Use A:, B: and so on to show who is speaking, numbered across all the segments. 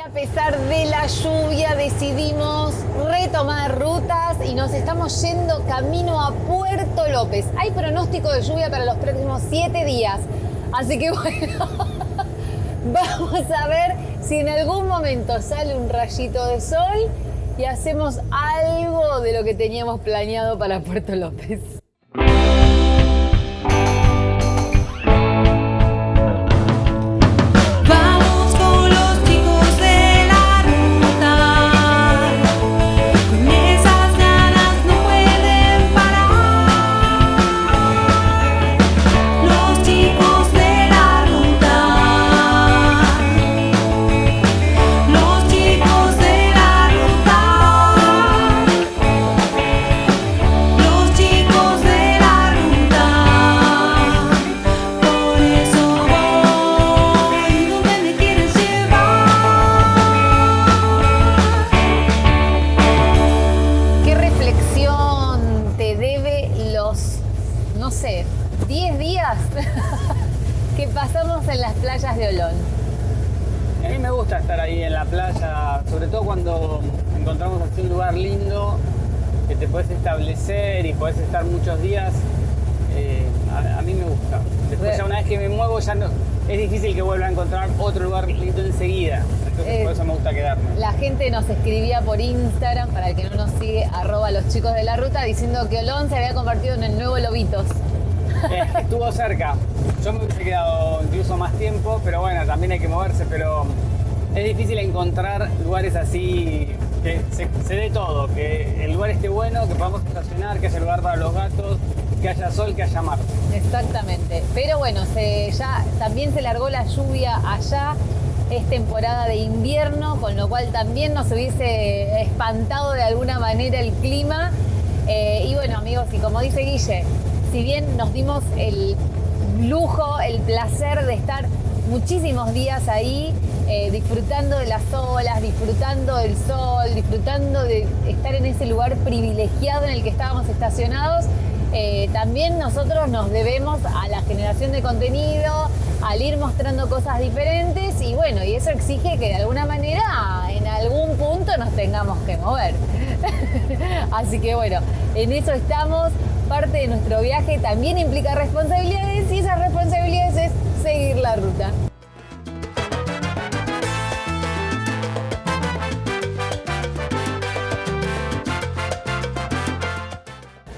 A: a pesar de la lluvia decidimos retomar rutas y nos estamos yendo camino a Puerto López. Hay pronóstico de lluvia para los próximos 7 días, así que bueno, vamos a ver si en algún momento sale un rayito de sol y hacemos algo de lo que teníamos planeado para Puerto López. No sé, 10 días que pasamos en las playas de Olón.
B: A mí me gusta estar ahí en la playa, sobre todo cuando encontramos así un lugar lindo que te puedes establecer y puedes estar muchos días. A mí me gusta. Después ya una vez que me muevo ya no, es difícil que vuelva a encontrar otro lugar lindo enseguida. Entonces por eso me gusta quedarme. La
A: gente nos escribía por Instagram, para el que no nos sigue, @loschicosdelaruta, diciendo que Olón se había convertido en el nuevo Lobitos.
B: Estuvo cerca. Yo me hubiese quedado incluso más tiempo, pero bueno, también hay que moverse, pero es difícil encontrar lugares así que se dé todo, que el lugar esté bueno, que podamos estacionar, que haya lugar para los gatos, que haya sol, que haya mar.
A: Exactamente. Pero bueno, ya también se largó la lluvia allá. Es temporada de invierno, con lo cual también nos hubiese espantado de alguna manera el clima. Y bueno, amigos, y como dice Guille, si bien nos dimos el lujo, el placer de estar muchísimos días ahí, disfrutando de las olas, disfrutando del sol, disfrutando de estar en ese lugar privilegiado en el que estábamos estacionados, también nosotros nos debemos a la generación de contenido, al ir mostrando cosas diferentes y bueno, y eso exige que de alguna manera en algún punto nos tengamos que mover. Así que bueno, en eso estamos. Parte de nuestro viaje también implica responsabilidades y esas responsabilidades es seguir la ruta.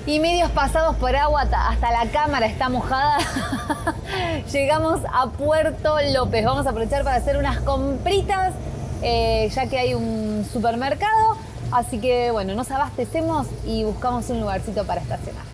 A: Y medios pasados por agua, hasta la cámara está mojada, llegamos a Puerto López. Vamos a aprovechar para hacer unas compritas, ya que hay un supermercado. Así que bueno, nos abastecemos y buscamos un lugarcito para estacionar.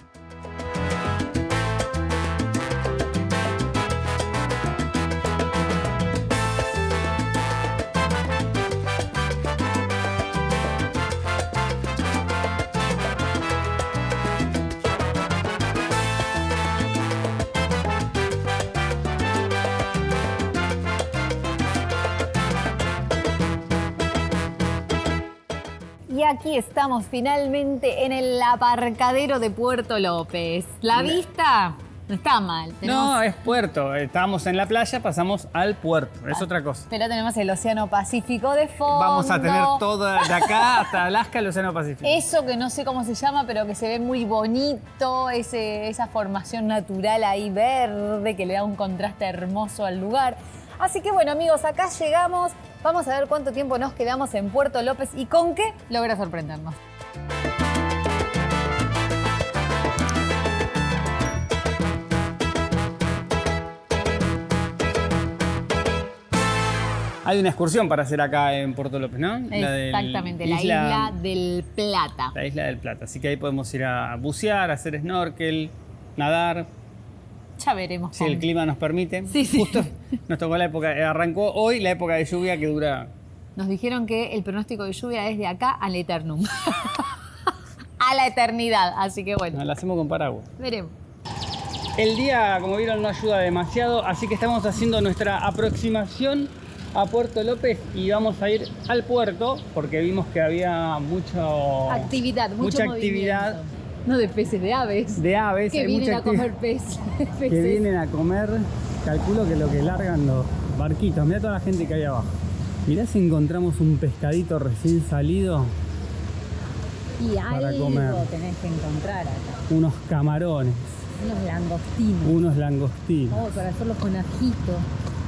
A: Y aquí estamos finalmente en el aparcadero de Puerto López. La vista no está mal.
B: No, es puerto. Estábamos en la playa, pasamos al puerto. Es otra cosa.
A: Pero tenemos el Océano Pacífico de fondo.
B: Vamos a tener todo de acá hasta Alaska el Océano Pacífico.
A: Eso que no sé cómo se llama, pero que se ve muy bonito. Esa formación natural ahí verde que le da un contraste hermoso al lugar. Así que bueno, amigos, acá llegamos. Vamos a ver cuánto tiempo nos quedamos en Puerto López y con qué logra sorprendernos.
B: Hay una excursión para hacer acá en Puerto López, ¿no?
A: Exactamente, la Isla del Plata.
B: La Isla del Plata. Así que ahí podemos ir a bucear, a hacer snorkel, nadar.
A: Ya veremos.
B: Si el clima nos permite.
A: Sí, sí.
B: Justo nos tocó la época, arrancó hoy la época de lluvia que dura.
A: Nos dijeron que el pronóstico de lluvia es de acá al eternum. A la eternidad, así que bueno.
B: Nos la hacemos con paraguas.
A: Veremos.
B: El día, como vieron, no ayuda demasiado, así que estamos haciendo nuestra aproximación a Puerto López y vamos a ir al puerto porque vimos que había mucha actividad.
A: No de peces, de aves.
B: De aves.
A: Que vienen a comer peces.
B: Que vienen a comer, calculo que lo que largan los barquitos. Mirá toda la gente que hay abajo. Mirá si encontramos un pescadito recién salido.
A: Y
B: para
A: algo
B: comer.
A: tenés que encontrar acá.
B: Unos camarones,
A: Unos langostinos.
B: unos langostinos.
A: Oh, para hacerlos con ajito.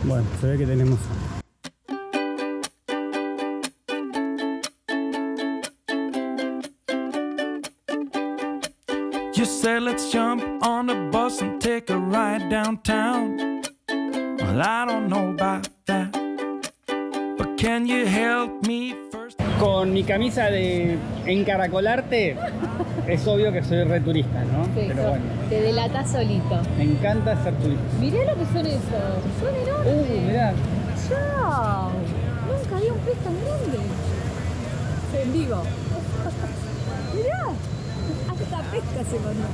B: Bueno, se ve que tenemos.
C: You said let's jump on the bus and take a ride downtown. Well, I don't know about that, but can you help me first?
B: Con mi camisa de encaracolarte, es obvio que soy re turista, ¿no?
A: Sí,
B: Pero bueno,
A: te delatás solito.
B: me encanta ser turista.
A: Mirá lo que son esos. Son enormes.
B: Mirá.
A: ¡Chao! Nunca había un pez tan grande. En vivo. Mirá. Hasta pesca se mandó.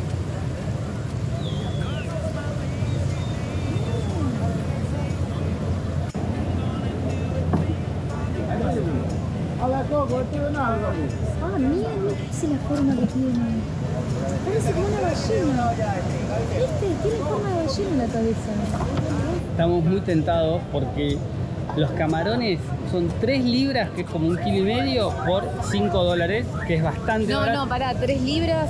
B: Hola, Coco, ¿te ven algo?
A: Ah, mira, esa es la forma que tiene. Parece como una ballena. ¿Viste? Tiene forma de ballena en la cabeza.
B: Estamos muy tentados porque los camarones son 3 libras, que es como 1,5 kilos, por $5, que es bastante
A: No,
B: barato.
A: no, pará, 3 libras.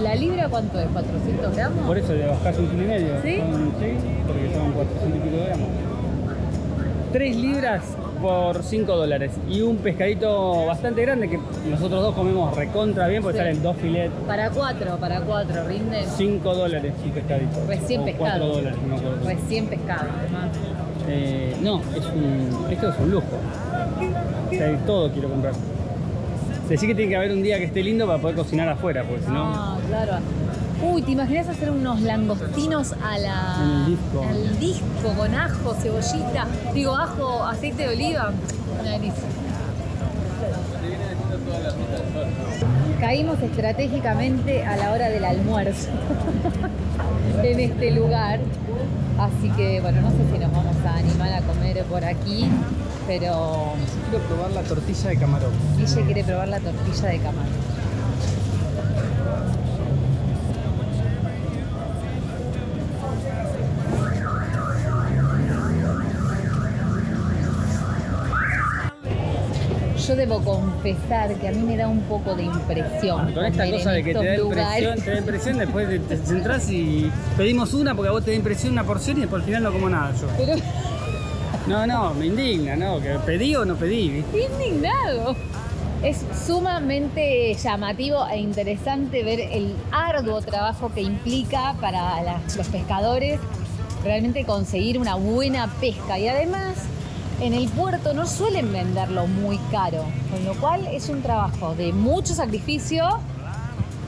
A: ¿La libra cuánto es? ¿400 gramos?
B: Por eso le bajás 1,5 kilos.
A: ¿Sí?
B: Sí, porque son 400 y pico de gramos. 3 libras por $5 y un pescadito bastante grande que nosotros dos comemos recontra bien porque
A: Sí.
B: salen 2 filetes.
A: Para 4, rinde.
B: $5 un pescadito.
A: Recién
B: o
A: pescado.
B: $4, no me acuerdo.
A: Recién pescado, además.
B: No, esto es un lujo. O sea, todo quiero comprar. Decí que tiene que haber un día que esté lindo para poder cocinar afuera, porque si no.
A: Ah, claro. Uy, ¿te imaginas hacer unos langostinos a la...
B: En el disco.
A: al disco con ajo, cebollita? Digo, ajo, aceite de oliva. Una delicia. Caímos estratégicamente a la hora del almuerzo en este lugar. Así que, bueno, no sé si nos vamos a animar a comer por aquí, pero
B: Quiero probar la tortilla de camarón.
A: Guille quiere probar la tortilla de camarón. Yo debo confesar que a mí me da un poco de impresión.
B: Con esta
A: comer
B: cosa
A: en
B: de que te
A: estos
B: da
A: lugares.
B: impresión, después te centrás y pedimos una porque a vos te da impresión una porción y después al final no como nada yo.
A: Pero
B: No, me indigna, ¿no? Que pedí o no pedí, ¿viste?
A: estoy indignado. Es sumamente llamativo e interesante ver el arduo trabajo que implica para los pescadores realmente conseguir una buena pesca. Y además, en el puerto no suelen venderlo muy caro, con lo cual es un trabajo de mucho sacrificio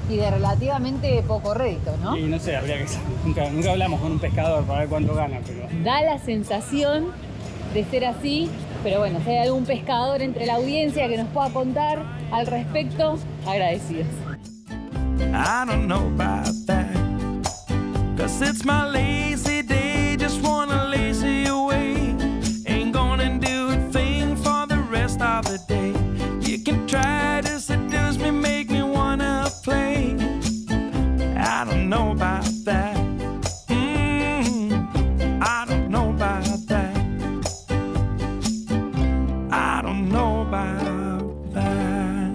A: y de relativamente poco rédito, ¿no?
B: Y no sé, habría que saber. Nunca hablamos con un pescador para ver cuánto gana, pero.
A: Da la sensación de ser así, pero bueno, si hay algún pescador entre la audiencia que nos pueda contar al respecto, agradecidos.
C: I don't know about that, 'cause it's my lazy day, just wanna lazy away. Ain't gonna do a thing for the rest of the day. You can try to seduce me, make me wanna play. I don't know about that. I don't know about that. I don't know about that.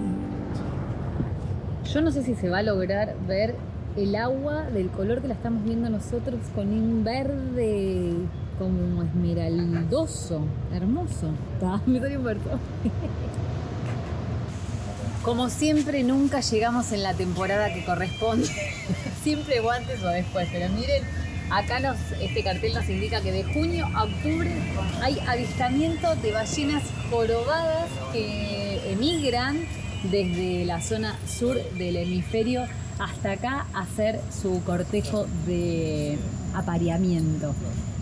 A: Yo no sé si se va a lograr ver el agua del color que la estamos viendo nosotros, con un verde como esmeraldoso, hermoso. Me salió un verso. Como siempre, nunca llegamos en la temporada que corresponde. Siempre o antes o después. Pero miren, acá este cartel nos indica que de junio a octubre hay avistamiento de ballenas jorobadas que emigran desde la zona sur del hemisferio hasta acá a hacer su cortejo de apareamiento.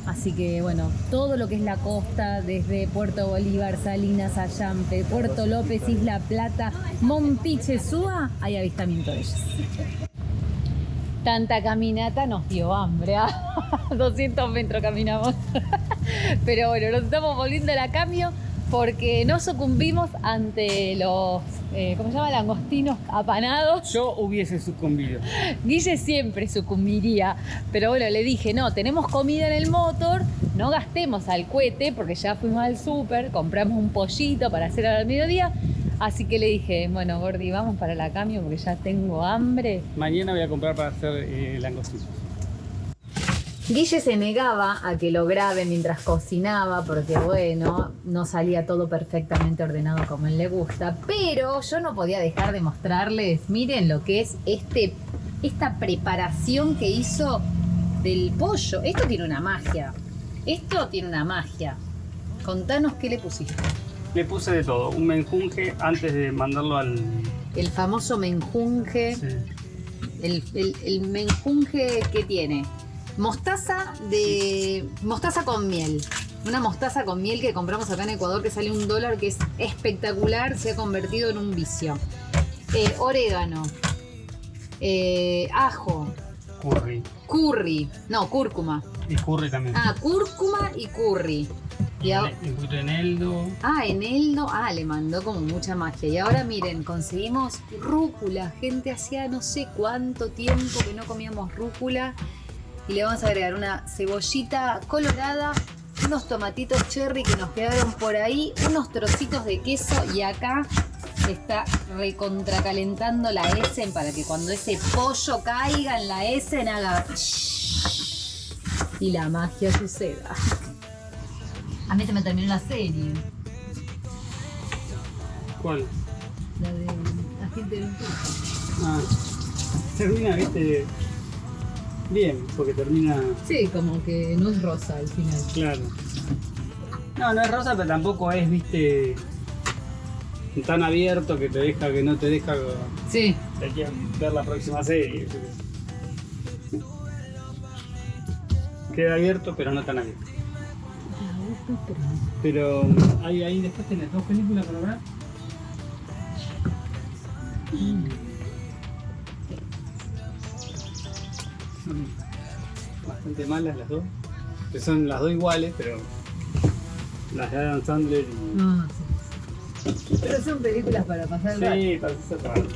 A: Así que bueno, todo lo que es la costa, desde Puerto Bolívar, Salinas, Allampe, Puerto López, Isla Plata, Mompiche, Súa, hay avistamiento de ellos. Tanta caminata nos dio hambre, 200 metros caminamos. Pero bueno, nos estamos volviendo a cambio porque no sucumbimos ante los, ¿cómo se llama? Langostinos apanados.
B: Yo hubiese sucumbido.
A: Guille siempre sucumbiría, pero bueno, le dije, no, tenemos comida en el motor, no gastemos al cohete porque ya fuimos al súper, compramos un pollito para hacer al mediodía. Así que le dije, bueno, Gordi, vamos para la Camio porque ya tengo hambre.
B: Mañana voy a comprar para hacer langostinos.
A: Guille se negaba a que lo grabe mientras cocinaba porque, bueno, no salía todo perfectamente ordenado como él le gusta. Pero yo no podía dejar de mostrarles, miren lo que es esta preparación que hizo del pollo. Esto tiene una magia. Contanos qué le pusiste.
B: Le puse de todo, un menjunje antes de mandarlo al...
A: El famoso menjunje.
B: Sí.
A: El menjunje que tiene mostaza con miel. Una mostaza con miel que compramos acá en Ecuador que sale $1, que es espectacular, se ha convertido en un vicio. Orégano, ajo, cúrcuma.
B: Y curry también.
A: Cúrcuma y curry. Y
B: un poquito de eneldo.
A: Eneldo. Le mandó como mucha magia. Y ahora miren, conseguimos rúcula. Gente, hacía no sé cuánto tiempo que no comíamos rúcula. Y le vamos a agregar una cebollita colorada, unos tomatitos cherry que nos quedaron por ahí, unos trocitos de queso. Y acá se está recontracalentando la Essen para que cuando ese pollo caiga en la Essen haga... y la magia suceda. A mí se me terminó la serie.
B: ¿Cuál?
A: La de Agente de Ventura.
B: Termina, viste, bien, porque termina...
A: Sí, como que no es rosa al final.
B: Claro. No es rosa, pero tampoco es, viste, tan abierto que no te deja...
A: Sí.
B: Hay que ver la próxima serie. Queda abierto, pero no tan abierto. Pero ahí después tenés 2 películas para ver. Son bastante malas las dos. Que son las dos iguales, pero las de Adam Sandler y...
A: Sí. Pero son películas para pasar el rato.
B: Sí, para pasar el rato.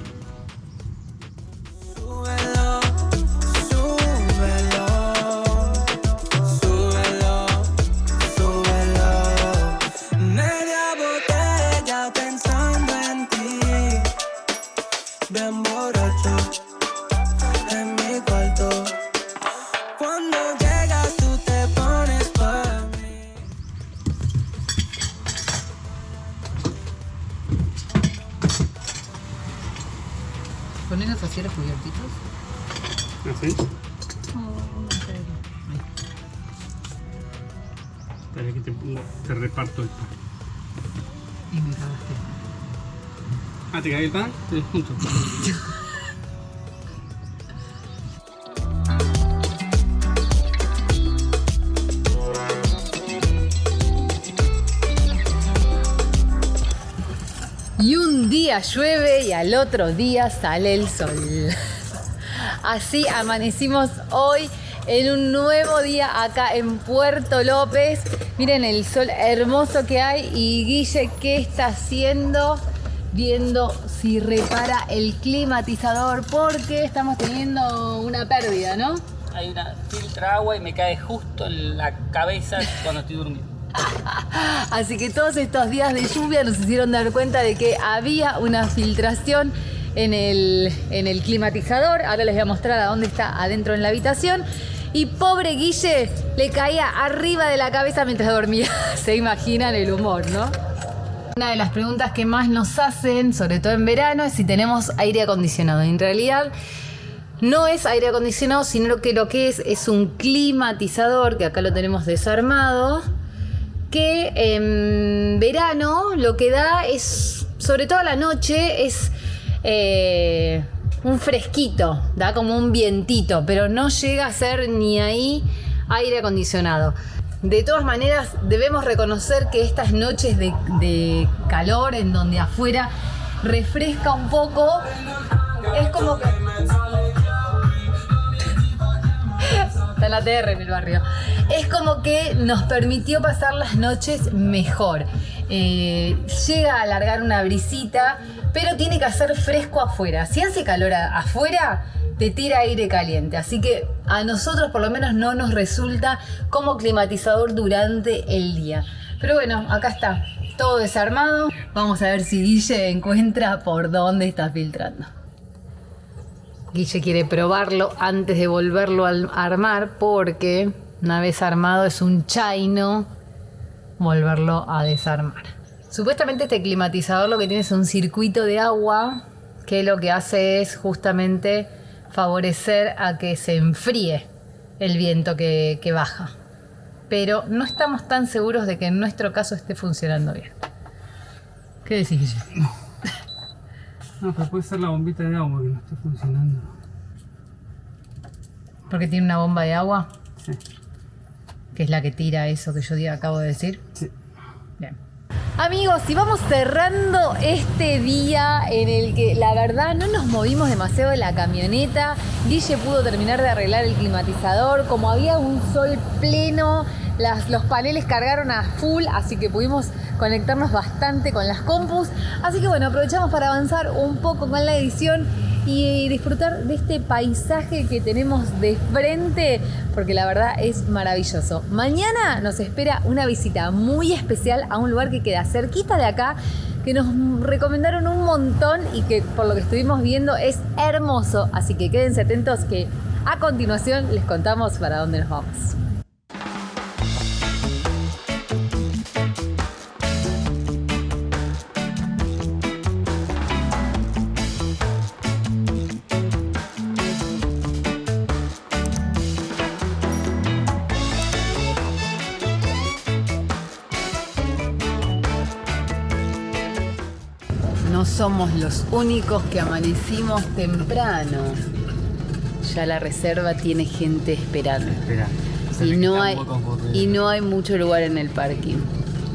A: ¿Ponenos así los cubiertitos?
B: ¿Así? Espera que te reparto el pan.
A: Y me cagaste.
B: ¿Te cagué el pan? Sí, junto.
A: Y un día llueve y al otro día sale el sol. Así amanecimos hoy en un nuevo día acá en Puerto López. Miren el sol hermoso que hay y Guille, ¿qué está haciendo? Viendo si repara el climatizador porque estamos teniendo una pérdida, ¿no?
B: Hay una filtra agua y me cae justo en la cabeza cuando estoy durmiendo.
A: Así que todos estos días de lluvia nos hicieron dar cuenta de que había una filtración en el climatizador. Ahora les voy a mostrar a dónde está adentro en la habitación. Y pobre Guille le caía arriba de la cabeza mientras dormía. Se imaginan el humor, ¿no? Una de las preguntas que más nos hacen, sobre todo en verano, es si tenemos aire acondicionado. En realidad no es aire acondicionado, sino que lo que es un climatizador, que acá lo tenemos desarmado, que en verano lo que da es, sobre todo a la noche, es un fresquito, da como un vientito, pero no llega a ser ni ahí aire acondicionado. De todas maneras, debemos reconocer que estas noches de calor, en donde afuera refresca un poco, es como que... Está la TR en el barrio. Es como que nos permitió pasar las noches mejor. llega a alargar una brisita, pero tiene que hacer fresco afuera. Si hace calor afuera, te tira aire caliente. Así que a nosotros por lo menos no nos resulta como climatizador durante el día. Pero bueno, acá está, todo desarmado. Vamos a ver si Guille encuentra por dónde está filtrando. Guille quiere probarlo antes de volverlo a armar porque una vez armado es un chaino volverlo a desarmar. Supuestamente este climatizador lo que tiene es un circuito de agua que lo que hace es justamente favorecer a que se enfríe el viento que baja. Pero no estamos tan seguros de que en nuestro caso esté funcionando bien. ¿Qué decís, Guille?
B: No, pero puede ser la bombita de agua que no esté funcionando.
A: ¿Porque tiene una bomba de agua?
B: Sí.
A: Que es la que tira eso que yo acabo de decir.
B: Sí.
A: Bien. Amigos, y vamos cerrando este día en el que la verdad no nos movimos demasiado de la camioneta. Guille pudo terminar de arreglar el climatizador. Como había un sol pleno, los paneles cargaron a full, así que pudimos conectarnos bastante con las compus. Así que bueno, aprovechamos para avanzar un poco con la edición y disfrutar de este paisaje que tenemos de frente, porque la verdad es maravilloso. Mañana nos espera una visita muy especial a un lugar que queda cerquita de acá, que nos recomendaron un montón y que por lo que estuvimos viendo es hermoso. Así que quédense atentos que a continuación les contamos para dónde nos vamos. No somos los únicos que amanecimos temprano. Ya la reserva tiene gente esperando. Y no hay mucho lugar en el parking.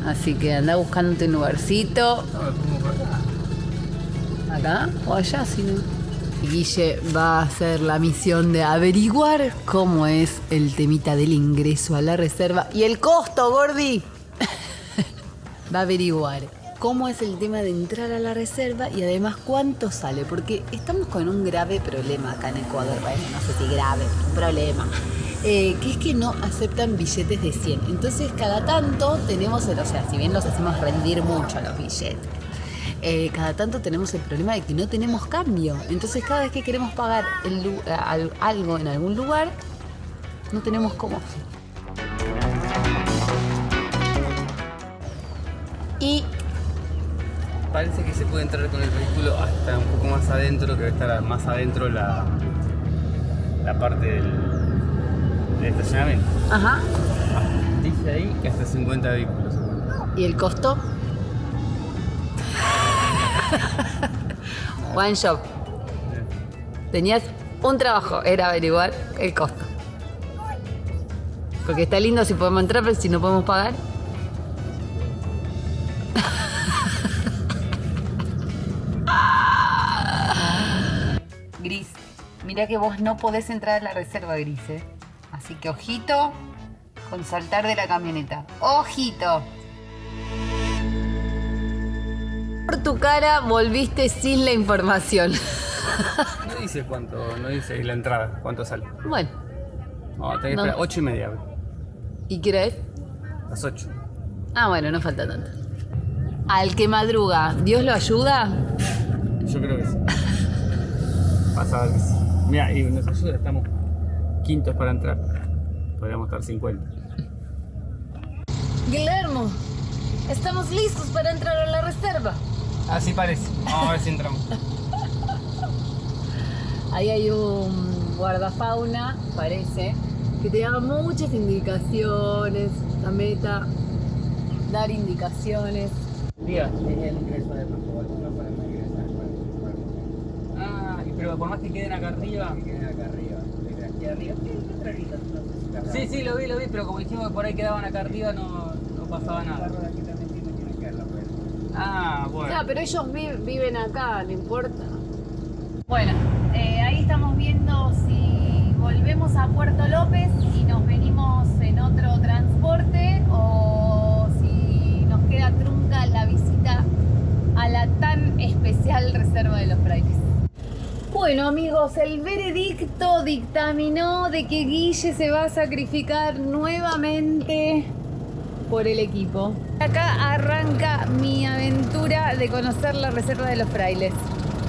A: Así que anda buscándote un lugarcito. ¿Acá o allá? Si no. Y Guille va a hacer la misión de averiguar cómo es el temita del ingreso a la reserva. Y el costo, Gordi. Va a averiguar cómo es el tema de entrar a la reserva y además cuánto sale, porque estamos con un grave problema acá en Ecuador, bueno, no sé si grave, un problema, que es que no aceptan billetes de 100. Entonces cada tanto tenemos, o sea, si bien los hacemos rendir mucho los billetes, cada tanto tenemos el problema de que no tenemos cambio. Entonces cada vez que queremos pagar algo en algún lugar, no tenemos cómo. Y
B: parece que se puede entrar con el vehículo hasta un poco más adentro, que debe estar más adentro la parte del estacionamiento.
A: Ajá.
B: Dice ahí que hasta 50 vehículos.
A: ¿Y el costo? One shop. Tenías un trabajo, era averiguar el costo. Porque está lindo si podemos entrar, pero si no podemos pagar. Gris, mira que vos no podés entrar a la reserva, Gris, ¿eh? Así que ojito con saltar de la camioneta. ¡Ojito! Por tu cara volviste sin la información.
B: No dice cuánto, no dice la entrada, cuánto sale.
A: Bueno.
B: No, tenés que esperar 8:30.
A: ¿Y qué hora es?
B: Las 8.
A: Ah, bueno, no falta tanto. Al que madruga, ¿Dios lo ayuda?
B: Yo creo que sí. Vas a ver que sí. Mira, y nos ayuda, estamos quintos para entrar. Podríamos estar 50.
A: Guillermo, estamos listos para entrar a la reserva.
B: Así parece. Vamos a ver si entramos.
A: Ahí hay un guardafauna, parece, que te da muchas indicaciones. La meta, dar indicaciones.
B: Diga, es el ingreso de Pascual, no podemos ingresar. Ah, pero por más que queden acá arriba. Que queden acá arriba. Aquí arriba. Sí, sí, lo vi, pero como dijimos que por ahí quedaban acá arriba, no pasaba nada. Ah, bueno.
A: Ya, pero ellos viven acá, no importa. Bueno, ahí estamos viendo si volvemos a Puerto López y nos venimos en otro transporte o si nos queda saca trunca la visita a la tan especial Reserva de los Frailes. Bueno amigos, el veredicto dictaminó de que Guille se va a sacrificar nuevamente por el equipo. Acá arranca mi aventura de conocer la Reserva de los Frailes.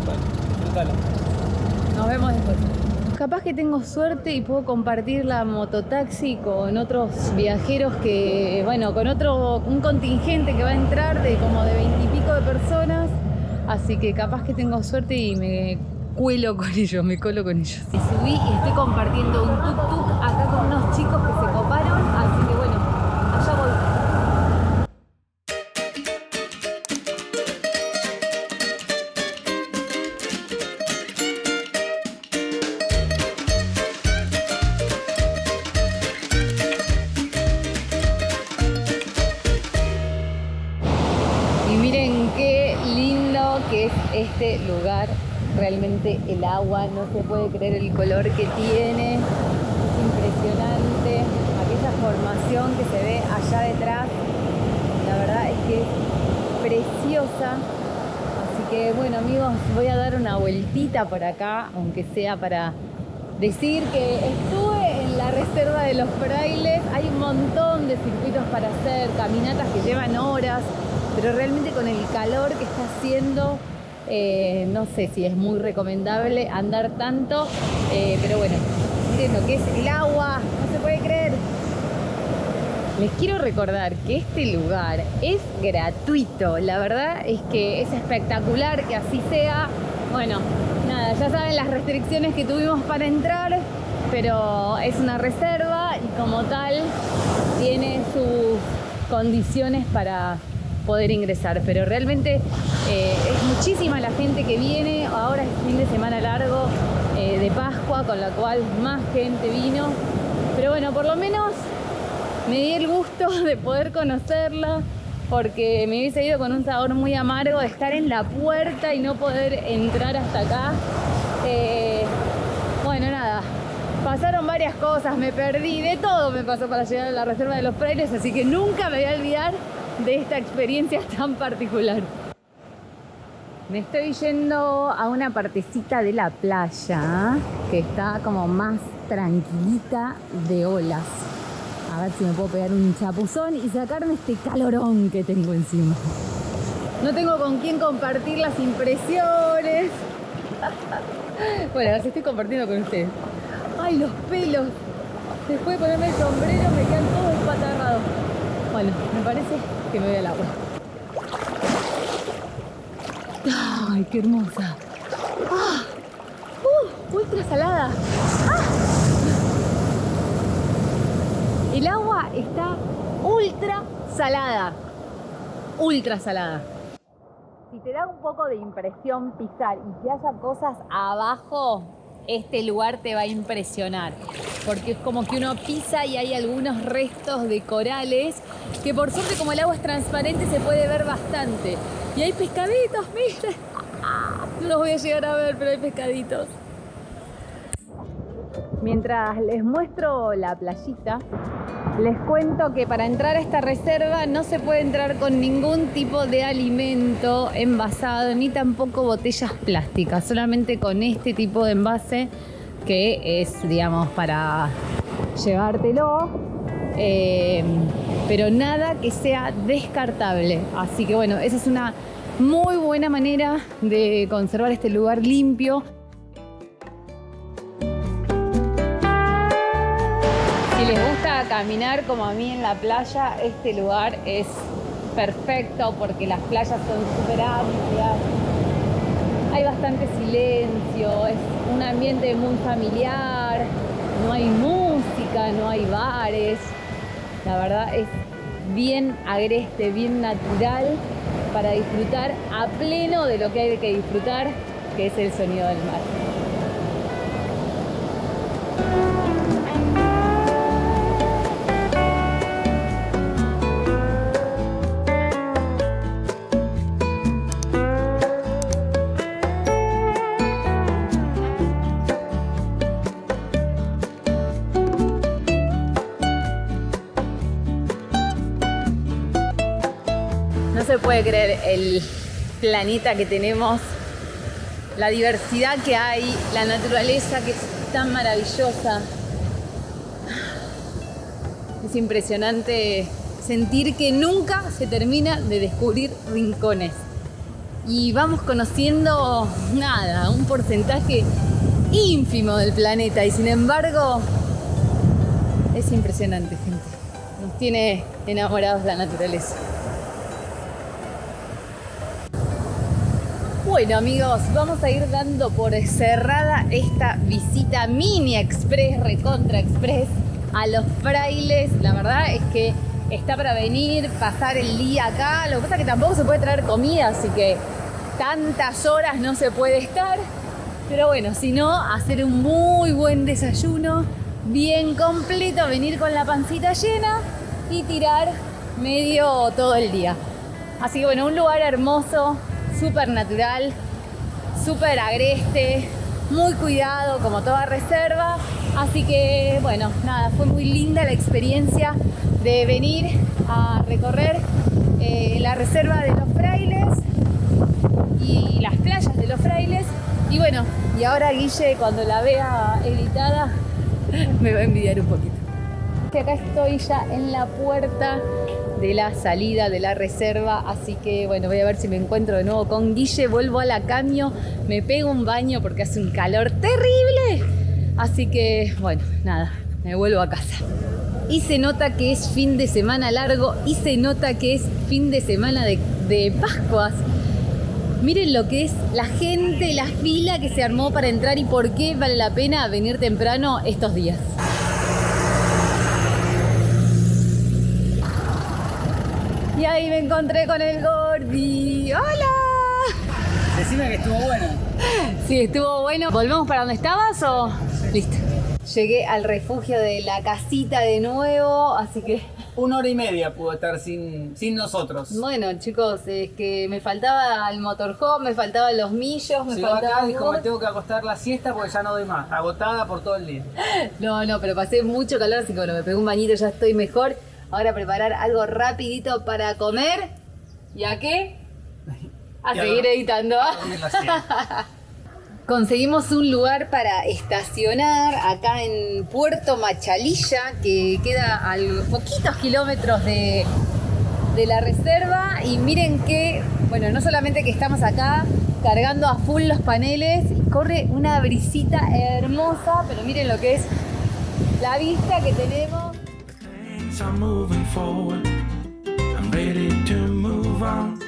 B: Bueno, disfrútalo.
A: Nos vemos después. Capaz que tengo suerte y puedo compartir la mototaxi con otros viajeros que, bueno, con un contingente que va a entrar de como de 20 y pico de personas. Así que capaz que tengo suerte y me colo con ellos. Me subí y estoy compartiendo un tuk-tuk acá con unos chicos que se coparon. Así que bueno, allá voy. Y miren qué lindo que es este lugar. Realmente el agua, no se puede creer el color que tiene. Es impresionante. Aquella formación que se ve allá detrás, la verdad es que es preciosa. Así que bueno amigos, voy a dar una vueltita por acá, aunque sea para decir que estuve en la Reserva de los Frailes. Hay un montón de circuitos para hacer, caminatas que llevan horas, pero realmente con el calor que está haciendo, no sé si es muy recomendable andar tanto, pero bueno, miren lo que es el agua, no se puede creer. Les quiero recordar que este lugar es gratuito, la verdad es que es espectacular que así sea. Bueno, nada, ya saben las restricciones que tuvimos para entrar, pero es una reserva y como tal tiene sus condiciones para poder ingresar, pero realmente es muchísima la gente que viene. Ahora es fin de semana largo de Pascua, con la cual más gente vino, pero bueno, por lo menos me di el gusto de poder conocerla, porque me hubiese ido con un sabor muy amargo de estar en la puerta y no poder entrar hasta acá. Bueno, nada, pasaron varias cosas, me perdí, de todo me pasó para llegar a la Reserva de los Frailes, así que nunca me voy a olvidar de esta experiencia tan particular. Me estoy yendo a una partecita de la playa que está como más tranquilita de olas. A ver si me puedo pegar un chapuzón y sacarme este calorón que tengo encima. No tengo con quién compartir las impresiones. Bueno, las estoy compartiendo con ustedes. ¡Ay, los pelos! Después de ponerme el sombrero me quedan todos espatarrados. Bueno, me parece que me voy al agua. ¡Ay, qué hermosa! ¡Ah! ¡Ultra salada! ¡Ah! El agua está ultra salada. Ultra salada. Si te da un poco de impresión pisar y que haya cosas abajo, este lugar te va a impresionar. Porque es como que uno pisa y hay algunos restos de corales que por suerte, como el agua es transparente, se puede ver bastante. Y hay pescaditos, miren. No los voy a llegar a ver, pero hay pescaditos. Mientras les muestro la playita, les cuento que para entrar a esta reserva no se puede entrar con ningún tipo de alimento envasado, ni tampoco botellas plásticas, solamente con este tipo de envase que es, digamos, para llevártelo, pero nada que sea descartable. Así que bueno, esa es una muy buena manera de conservar este lugar limpio. Si les gusta caminar como a mí en la playa, este lugar es perfecto porque las playas son súper amplias, hay bastante silencio, es un ambiente muy familiar, no hay música, no hay bares. La verdad es bien agreste, bien natural para disfrutar a pleno de lo que hay que disfrutar, que es el sonido del mar. puede creer el planeta que tenemos, la diversidad que hay, la naturaleza que es tan maravillosa. Es impresionante sentir que nunca se termina de descubrir rincones. Y vamos conociendo nada, un porcentaje ínfimo del planeta. Y sin embargo, es impresionante, gente. Nos tiene enamorados la naturaleza. Bueno, amigos, vamos a ir dando por cerrada esta visita mini express, recontra express a Los Frailes. La verdad es que está para venir, pasar el día acá. Lo que pasa es que tampoco se puede traer comida, así que tantas horas no se puede estar. Pero bueno, si no, hacer un muy buen desayuno, bien completo, venir con la pancita llena y tirar medio todo el día. Así que bueno, un lugar hermoso, súper natural, súper agreste, muy cuidado, como toda reserva. Así que bueno, nada, fue muy linda la experiencia de venir a recorrer la reserva de Los Frailes y las playas de Los Frailes. Y bueno, y ahora Guille, cuando la vea editada, me va a envidiar un poquito. Que acá estoy ya en la puerta de la salida de la reserva, así que bueno, voy a ver si me encuentro de nuevo con Guille, vuelvo a la Camio, me pego un baño porque hace un calor terrible, así que bueno, nada, me vuelvo a casa. Y se nota que es fin de semana largo y se nota que es fin de semana de Pascuas. Miren lo que es la gente, la fila que se armó para entrar y por qué vale la pena venir temprano estos días. Y ahí me encontré con el Gordi. ¡Hola!
B: Decime que estuvo bueno.
A: Sí, estuvo bueno. ¿Volvemos para donde estabas o...? Listo. Llegué al refugio de la casita de nuevo, así que...
B: 1 hora y media pudo estar sin nosotros.
A: Bueno, chicos, es que me faltaba el motorhome, me faltaban los millos, me
B: Llegó
A: faltaba...
B: acá, dijo, me tengo que acostar la siesta porque ya no doy más. Agotada por todo el día.
A: No, pero pasé mucho calor, así que bueno, me pegué un bañito, ya estoy mejor. Ahora preparar algo rapidito para comer. ¿Y a qué? A seguir editando. Conseguimos un lugar para estacionar acá en Puerto Machalilla, que queda a poquitos kilómetros de la reserva. Y miren que, bueno, no solamente que estamos acá cargando a full los paneles, y corre una brisita hermosa, pero miren lo que es la vista que tenemos.
C: Things are moving forward. I'm ready to move on.